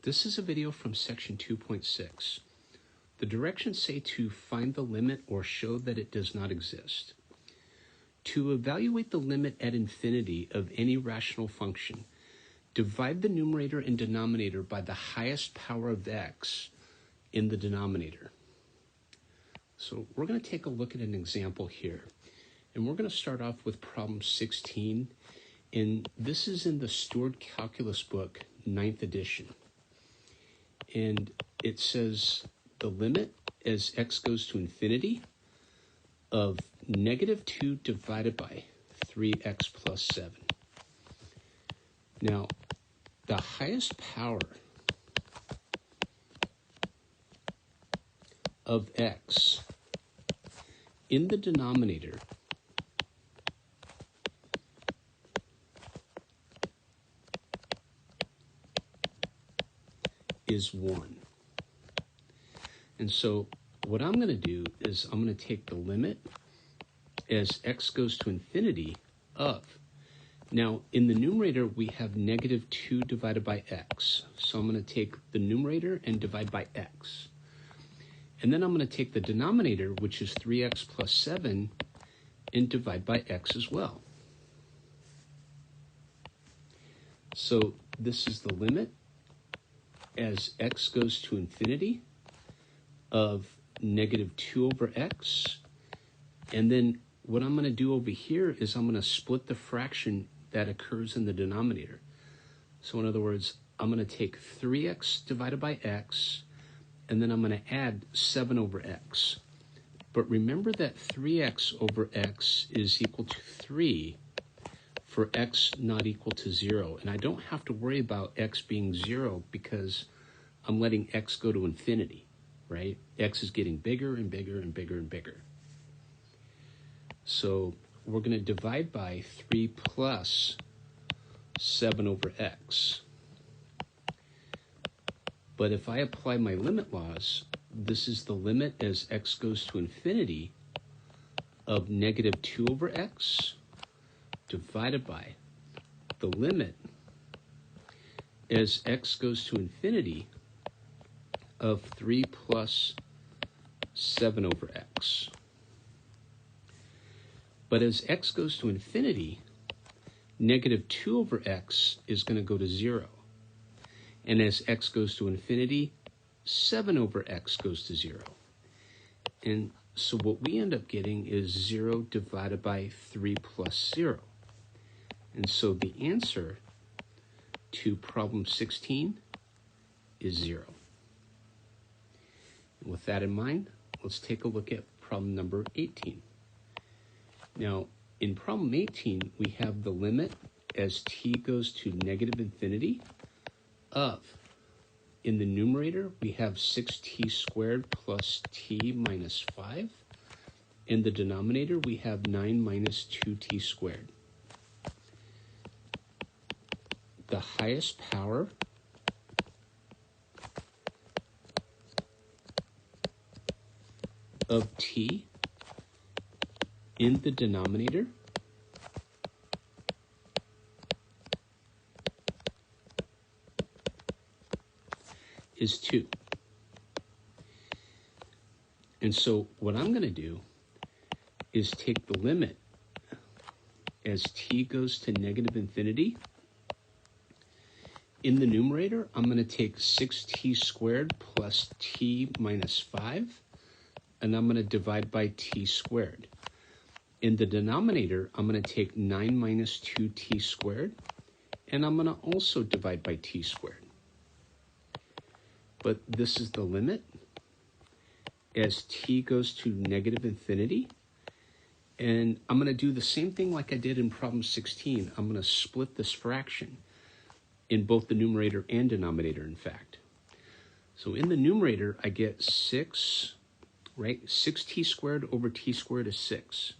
This is a video from section 2.6. The directions say to find the limit or show that it does not exist. To evaluate the limit at infinity of any rational function, divide the numerator and denominator by the highest power of x in the denominator. So we're going to take a look at an example here. And we're going to start off with problem 16. And this is in the Steward Calculus book, 9th edition. And it says the limit as x goes to infinity of negative 2 divided by 3x plus 7. Now, the highest power of x in the denominator is 1. And so what I'm going to do is I'm going to take the limit as x goes to infinity of. Now, in the numerator, we have negative 2 divided by x. So I'm going to take the numerator and divide by x. And then I'm going to take the denominator, which is 3x plus 7, and divide by x as well. So this is the limit as x goes to infinity of negative 2 over x. And then what I'm going to do over here is I'm going to split the fraction that occurs in the denominator. So in other words, I'm going to take 3x divided by x, and then I'm going to add 7 over x. But remember that 3x over x is equal to 3 for x not equal to 0. And I don't have to worry about x being 0 because I'm letting x go to infinity, right? X is getting bigger and bigger and bigger and bigger. So we're going to divide by 3 plus 7 over x. But if I apply my limit laws, this is the limit as x goes to infinity of negative 2 over x divided by the limit as x goes to infinity of 3 plus 7 over x. But as x goes to infinity, negative 2 over x is going to go to 0. And as x goes to infinity, 7 over x goes to 0. And so what we end up getting is 0 divided by 3 plus 0. And so the answer to problem 16 is 0. And with that in mind, let's take a look at problem number 18. Now, in problem 18, we have the limit as t goes to negative infinity of, in the numerator, we have 6t squared plus t minus 5. In the denominator, we have 9 minus 2t squared. The highest power of t in the denominator is 2. And so what I'm going to do is take the limit as t goes to negative infinity. In the numerator, I'm going to take 6t squared plus t minus 5, and I'm going to divide by t squared. In the denominator, I'm going to take 9 minus 2t squared, and I'm going to also divide by t squared. But this is the limit as t goes to negative infinity. And I'm going to do the same thing like I did in problem 16. I'm going to split this fraction in both the numerator and denominator, in fact. So in the numerator, I get 6, right? 6t squared over t squared is 6.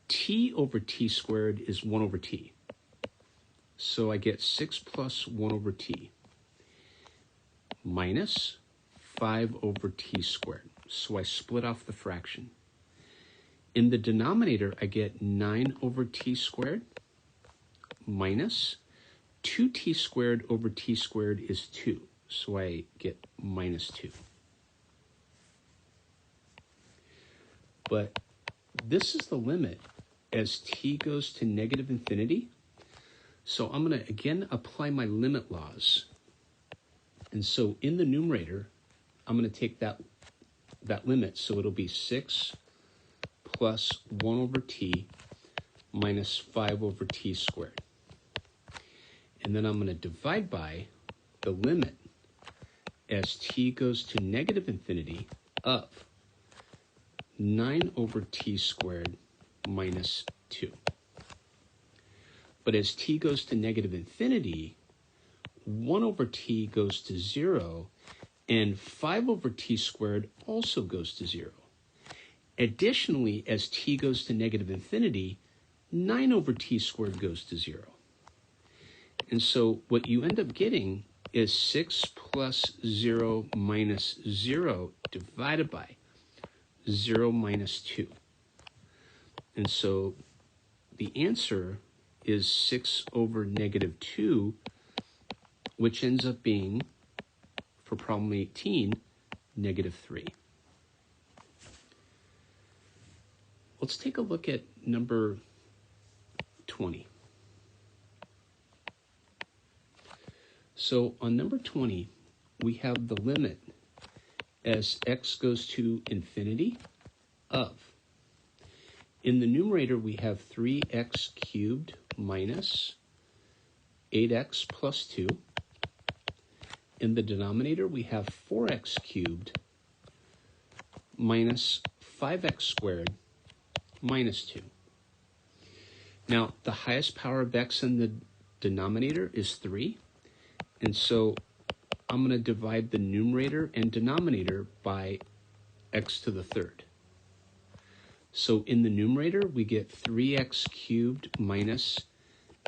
T over t squared is 1 over t. So I get 6 plus 1 over t minus 5 over t squared. So I split off the fraction. In the denominator, I get 9 over t squared minus 2t squared over t squared is 2. so I get minus 2. But this is the limit as t goes to negative infinity. So I'm going to, again, apply my limit laws. And so in the numerator, I'm going to take that limit. So it'll be 6 plus 1 over t minus 5 over t squared. And then I'm going to divide by the limit as t goes to negative infinity of 9 over t squared minus 2. But as t goes to negative infinity, 1 over t goes to 0, and 5 over t squared also goes to 0. Additionally, as t goes to negative infinity, 9 over t squared goes to 0. And so what you end up getting is 6 plus 0 minus 0 divided by 0 minus 2. And so the answer is 6 over negative 2, which ends up being, for problem 18, negative 3. Let's take a look at number 20. So on number 20, we have the limit as x goes to infinity of, in the numerator we have 3x cubed minus 8x plus 2. In the denominator we have 4x cubed minus 5x squared minus 2. Now, the highest power of x in the denominator is 3, and so I'm going to divide the numerator and denominator by x to the third. So in the numerator, we get 3x cubed minus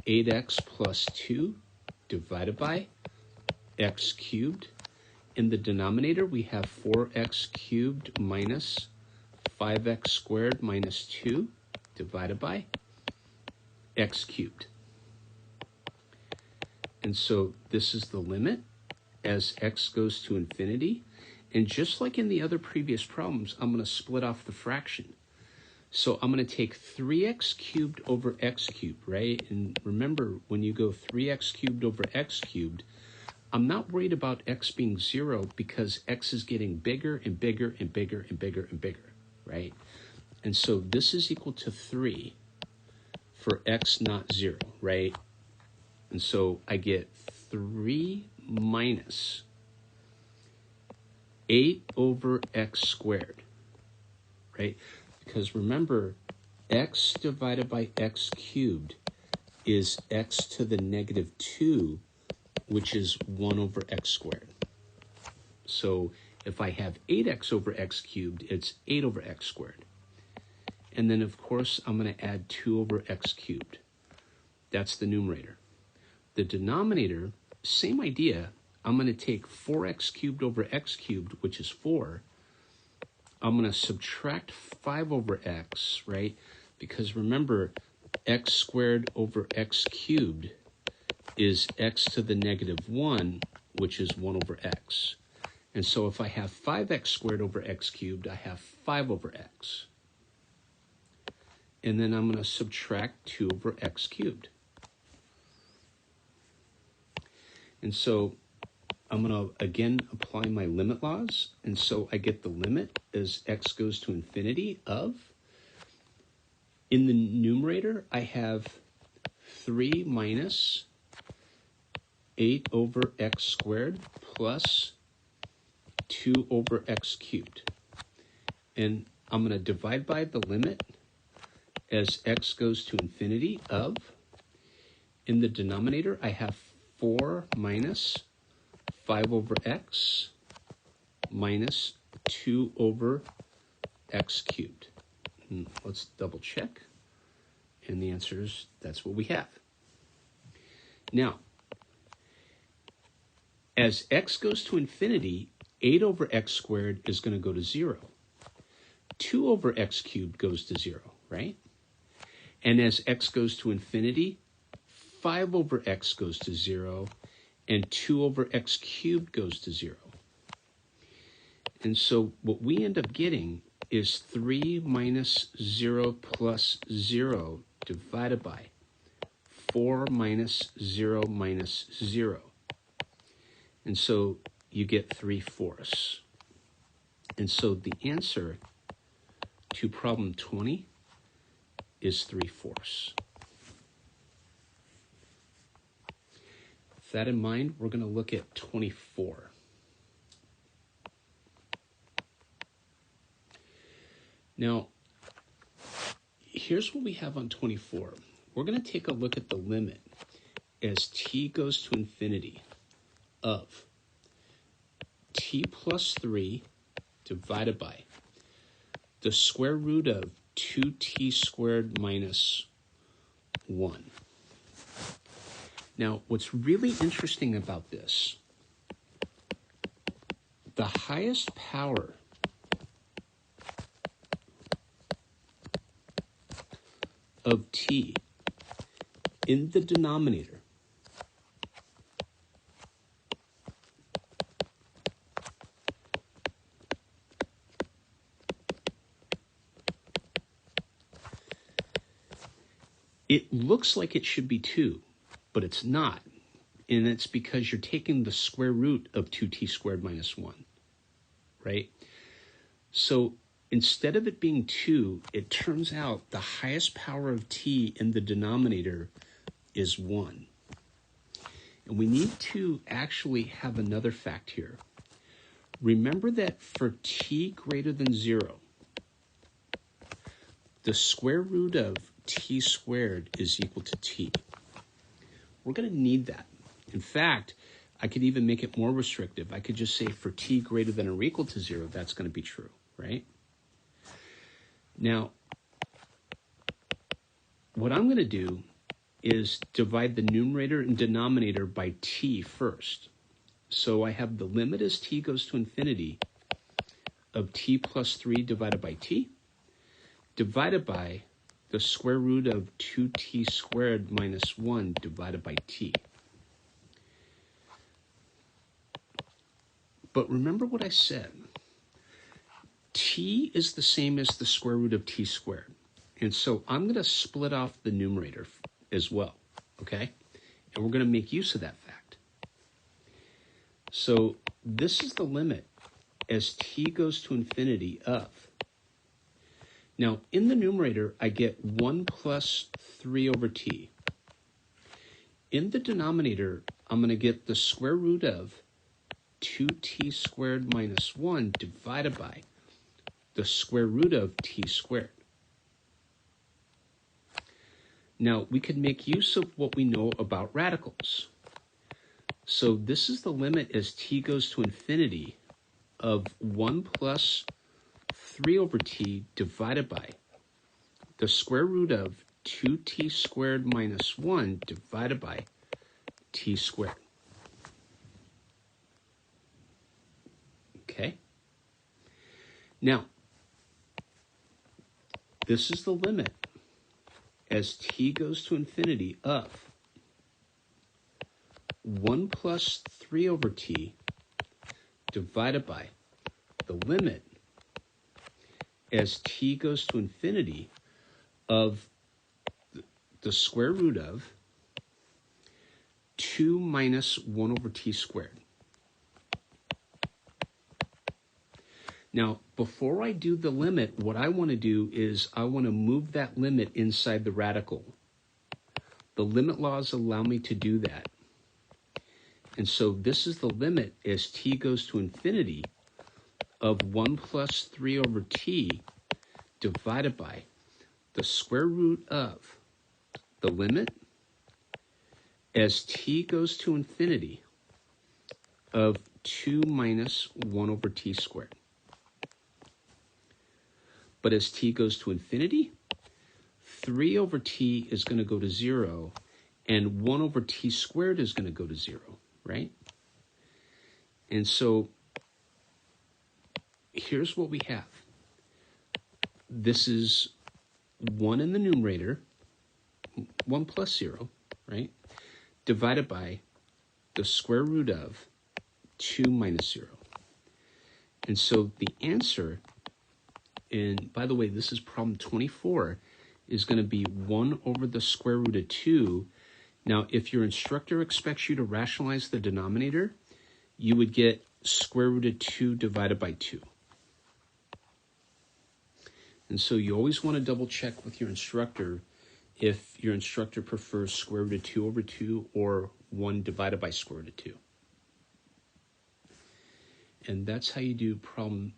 8x plus 2 divided by x cubed. In the denominator, we have 4x cubed minus 5x squared minus 2 divided by x cubed. And so this is the limit as x goes to infinity. And just like in the other previous problems, I'm going to split off the fraction. So I'm going to take 3x cubed over x cubed, right? And remember, when you go 3x cubed over x cubed, I'm not worried about x being 0 because x is getting bigger and bigger and bigger and bigger and bigger, right? And so this is equal to 3 for x not 0, right? And so I get 3 minus 8 over x squared, right? Because remember, x divided by x cubed is x to the negative 2, which is 1 over x squared. So if I have 8x over x cubed, it's 8 over x squared. And then, of course, I'm going to add 2 over x cubed. That's the numerator. The denominator, same idea. I'm going to take 4x cubed over x cubed, which is 4. I'm going to subtract 5 over x, right? Because remember, x squared over x cubed is x to the negative 1, which is 1 over x. And so if I have 5x squared over x cubed, I have 5 over x. And then I'm going to subtract 2 over x cubed. And so I'm going to, again, apply my limit laws. And so I get the limit as x goes to infinity of, in the numerator, I have 3 minus 8 over x squared plus 2 over x cubed. And I'm going to divide by the limit as x goes to infinity of, in the denominator, I have 4 minus 5 over x minus 2 over x cubed. And let's double check. And the answer is, that's what we have. Now, as x goes to infinity, 8 over x squared is going to go to 0. 2 over x cubed goes to 0, right? And as x goes to infinity, 5 over x goes to 0. and 2 over x cubed goes to 0. And so what we end up getting is 3 minus 0 plus 0 divided by 4 minus 0 minus 0. And so you get 3/4. And so the answer to problem 20 is 3/4. With that in mind, we're going to look at 24. Now, here's what we have on 24. We're going to take a look at the limit as t goes to infinity of t plus 3 divided by the square root of 2t squared minus 1. Now, what's really interesting about this, the highest power of t in the denominator it looks like it should be 2, but it's not. And it's because you're taking the square root of 2t squared minus 1, right? So instead of it being 2, it turns out the highest power of t in the denominator is 1. And we need to actually have another fact here. Remember that for t greater than 0, the square root of t squared is equal to t. We're going to need that. In fact, I could even make it more restrictive. I could just say for t greater than or equal to 0, that's going to be true, right? Now, what I'm going to do is divide the numerator and denominator by t first. So I have the limit as t goes to infinity of t plus 3 divided by t, divided by the square root of 2t squared minus 1 divided by t. But remember what I said. T is the same as the square root of t squared. And so I'm going to split off the numerator as well, okay? And we're going to make use of that fact. So this is the limit as t goes to infinity of. Now, in the numerator, I get 1 plus 3 over t. In the denominator, I'm going to get the square root of 2t squared minus 1 divided by the square root of t squared. Now, we could make use of what we know about radicals. So this is the limit as t goes to infinity of 1 plus 3 over t divided by the square root of 2t squared minus 1 divided by t squared. Okay? Now, this is the limit as t goes to infinity of 1 plus 3 over t divided by the limit as t goes to infinity of the square root of 2 minus 1 over t squared. Now, before I do the limit, what I want to do is I want to move that limit inside the radical. The limit laws allow me to do that. And so this is the limit as t goes to infinity of 1 plus 3 over t divided by the square root of the limit as t goes to infinity of 2 minus 1 over t squared. But as t goes to infinity, 3 over t is going to go to 0, and 1 over t squared is going to go to 0, right? And so here's what we have. This is 1 in the numerator, 1 plus 0, right? Divided by the square root of 2 minus 0. And so the answer, and by the way, this is problem 24, is going to be 1 over the square root of 2. Now, if your instructor expects you to rationalize the denominator, you would get square root of 2 divided by 2. And so you always want to double check with your instructor if your instructor prefers square root of 2 over 2 or 1 divided by square root of 2. And that's how you do problem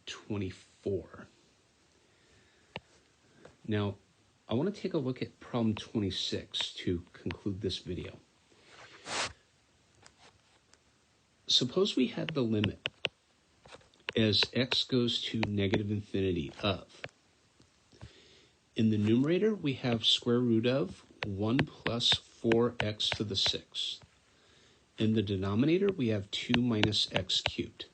24. Now, I want to take a look at problem 26 to conclude this video. Suppose we had the limit as x goes to negative infinity of. In the numerator, we have square root of 1 plus 4x to the 6th. In the denominator, we have 2 minus x cubed.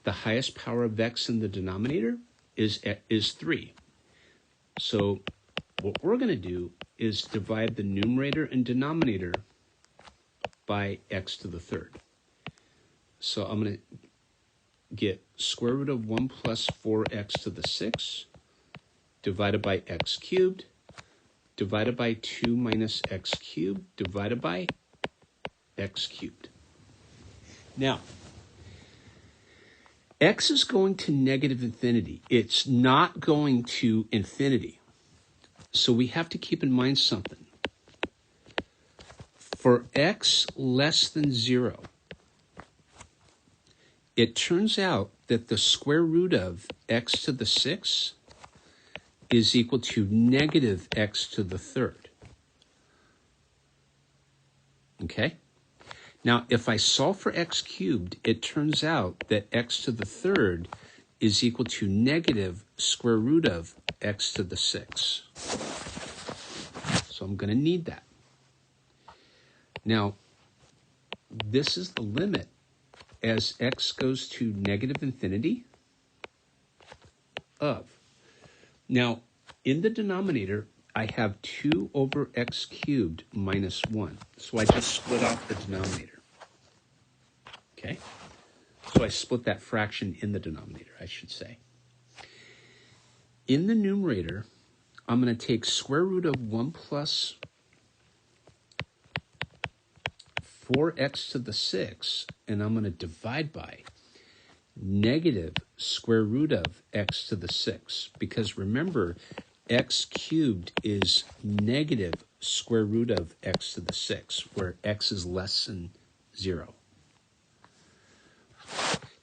The highest power of x in the denominator is 3. So what we're going to do is divide the numerator and denominator by x to the 3rd. So I'm going to get square root of 1 plus 4x to the 6th divided by x cubed divided by 2 minus x cubed divided by x cubed. Now, x is going to negative infinity. It's not going to infinity. So we have to keep in mind something. For x less than 0, it turns out that the square root of x to the 6th is equal to negative x to the 3rd. Okay? Now, if I solve for x cubed, it turns out that x to the 3rd is equal to negative square root of x to the 6th. So I'm going to need that. Now, this is the limit as x goes to negative infinity of. Now, in the denominator, I have 2 over x cubed minus 1. So I just split off the denominator. Okay? So I split that fraction in the denominator, I should say. In the numerator, I'm going to take square root of 1 plus 4x to the 6th, and I'm going to divide by negative square root of x to the 6th. Because remember, x cubed is negative square root of x to the 6th, where x is less than 0.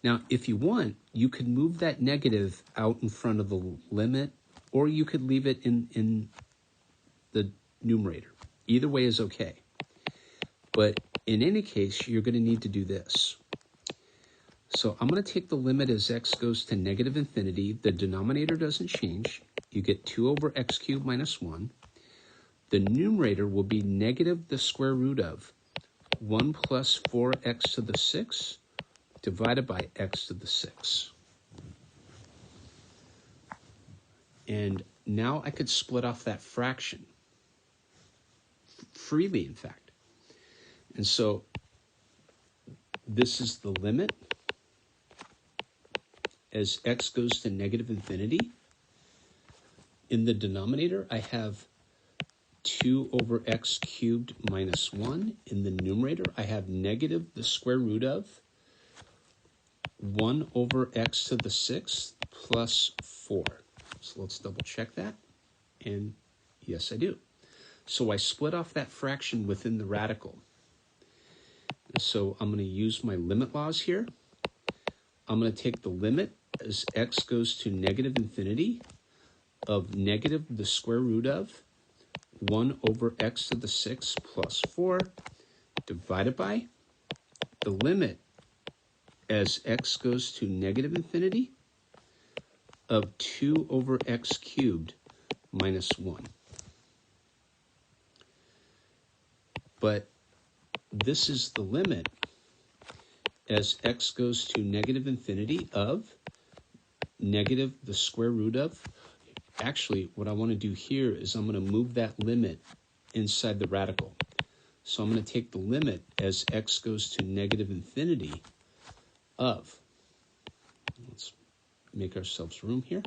Now, if you want, you could move that negative out in front of the limit, or you could leave it in the numerator. Either way is okay. But in any case, you're going to need to do this. So I'm going to take the limit as x goes to negative infinity. The denominator doesn't change. You get 2 over x cubed minus 1. The numerator will be negative the square root of 1 plus 4x to the 6th divided by x to the 6th. And now I could split off that fraction freely, in fact. And so this is the limit as x goes to negative infinity. In the denominator, I have 2 over x cubed minus 1. In the numerator, I have negative the square root of 1 over x to the 6th plus 4. So let's double check that. And yes, I do. So I split off that fraction within the radical. So I'm going to use my limit laws here. I'm going to take the limit as x goes to negative infinity of negative the square root of 1 over x to the 6th plus 4 divided by the limit as x goes to negative infinity of 2 over x cubed minus 1. But this is the limit as x goes to negative infinity of negative the square root of. Actually, what I want to do here is I'm going to move that limit inside the radical. So I'm going to take the limit as x goes to negative infinity of, let's make ourselves room here.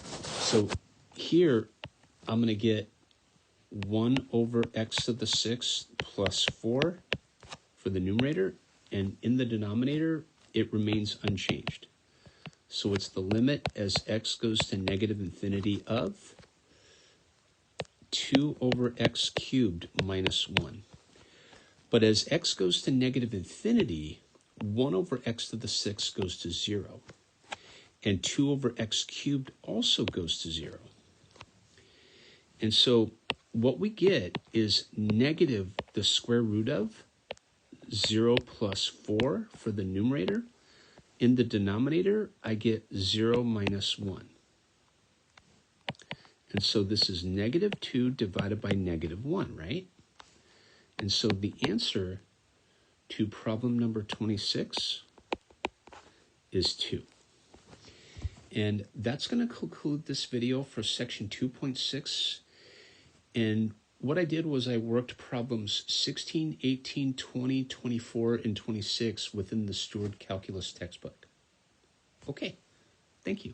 So here I'm going to get 1 over x to the 6th plus 4 for the numerator, and in the denominator it remains unchanged. So it's the limit as x goes to negative infinity of 2 over x cubed minus 1. But as x goes to negative infinity, 1 over x to the 6th goes to 0. And 2 over x cubed also goes to 0. And so what we get is negative the square root of 0 plus 4 for the numerator. In the denominator, I get 0 minus 1. And so this is negative 2 divided by negative 1, right? And so the answer to problem number 26 is 2. And that's going to conclude this video for section 2.6. And what I did was I worked problems 16, 18, 20, 24, and 26 within the Steward Calculus textbook. Okay, thank you.